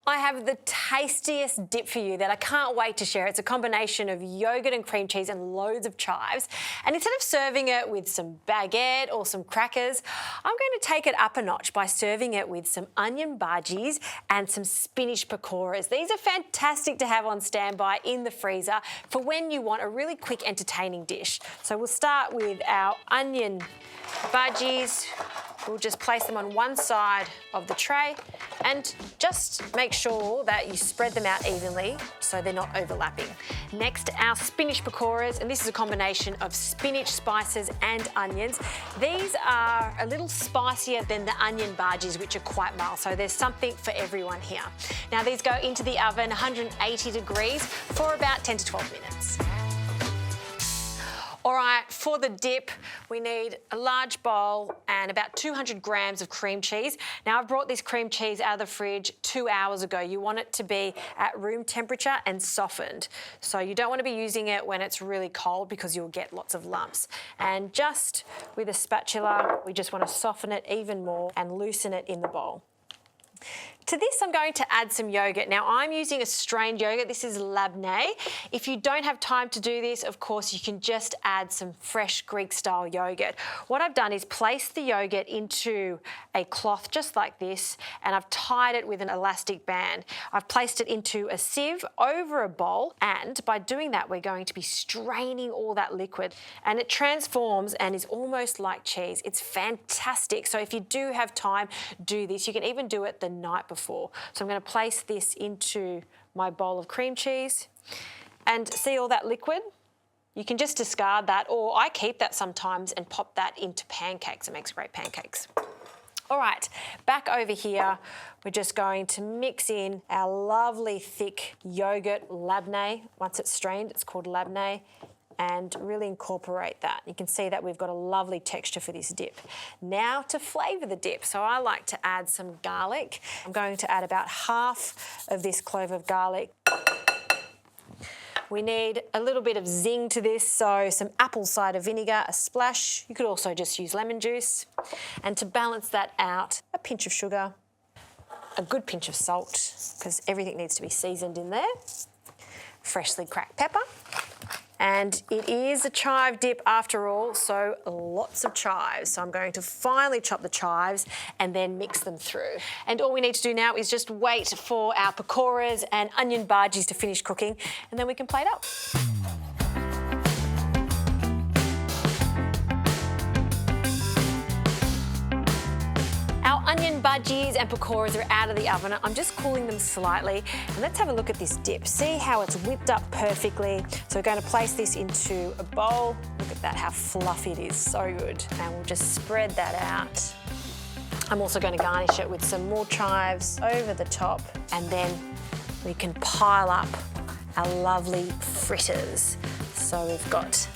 I have the tastiest dip for you that I can't wait to share. It's a combination of yogurt and cream cheese and loads of chives. And instead of serving it with some baguette or some crackers, I'm going to take it up a notch by serving it with some onion bhajis and some spinach pakoras. These are fantastic to have on standby in the freezer for when you want a really quick, entertaining dish. So we'll start with our onion bhajis. We'll just place them on one side of the tray and just make sure that you spread them out evenly so they're not overlapping. Next, our spinach pakoras, and this is a combination of spinach, spices and onions. These are a little spicier than the onion bhajis, which are quite mild, so there's something for everyone here. Now these go into the oven 180 degrees for about 10 to 12 minutes. All right, for the dip, we need a large bowl and about 200 grams of cream cheese. Now, I've brought this cream cheese out of the fridge 2 hours ago. You want it to be at room temperature and softened. So you don't want to be using it when it's really cold because you'll get lots of lumps. And just with a spatula, we just want to soften it even more and loosen it in the bowl. To this, I'm going to add some yogurt. Now, I'm using a strained yogurt. This is labneh. If you don't have time to do this, of course, you can just add some fresh Greek-style yogurt. What I've done is place the yogurt into a cloth just like this, and I've tied it with an elastic band. I've placed it into a sieve over a bowl, and by doing that, we're going to be straining all that liquid, and it transforms and is almost like cheese. It's fantastic. So if you do have time, do this. You can even do it the night before. So I'm going to place this into my bowl of cream cheese and see all that liquid? You can just discard that, or I keep that sometimes and pop that into pancakes. It makes great pancakes. All right, back over here, we're just going to mix in our lovely thick yogurt labneh. Once it's strained, it's called labneh. And really incorporate that. You can see that we've got a lovely texture for this dip. Now to flavour the dip. So I like to add some garlic. I'm going to add about half of this clove of garlic. We need a little bit of zing to this, so some apple cider vinegar, a splash. You could also just use lemon juice. And to balance that out, a pinch of sugar, a good pinch of salt, because everything needs to be seasoned in there. Freshly cracked pepper. And it is a chive dip after all, so lots of chives. So I'm going to finely chop the chives and then mix them through. And all we need to do now is just wait for our pakoras and onion bhajis to finish cooking, and then we can plate up. Our onion bhajis and pakoras are out of the oven. I'm just cooling them slightly. And let's have a look at this dip. See how it's whipped up perfectly. So we're going to place this into a bowl. Look at that, how fluffy it is, so good. And we'll just spread that out. I'm also going to garnish it with some more chives over the top. And then we can pile up our lovely fritters. So we've got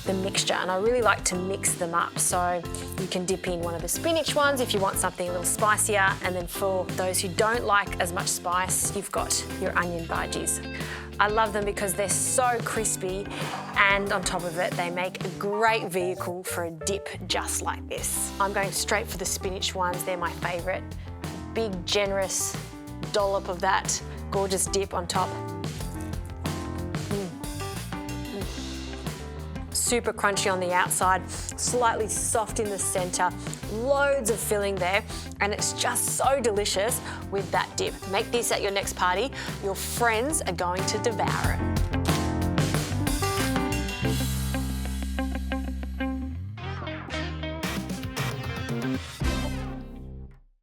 the mixture, and I really like to mix them up. So you can dip in one of the spinach ones if you want something a little spicier, and then for those who don't like as much spice, you've got your onion bhajis. I love them because they're so crispy, and on top of it, they make a great vehicle for a dip just like this. I'm going straight for the spinach ones. They're my favourite. Big, generous dollop of that gorgeous dip on top. Super crunchy on the outside, slightly soft in the centre, loads of filling there, and it's just so delicious with that dip. Make this at your next party. Your friends are going to devour it.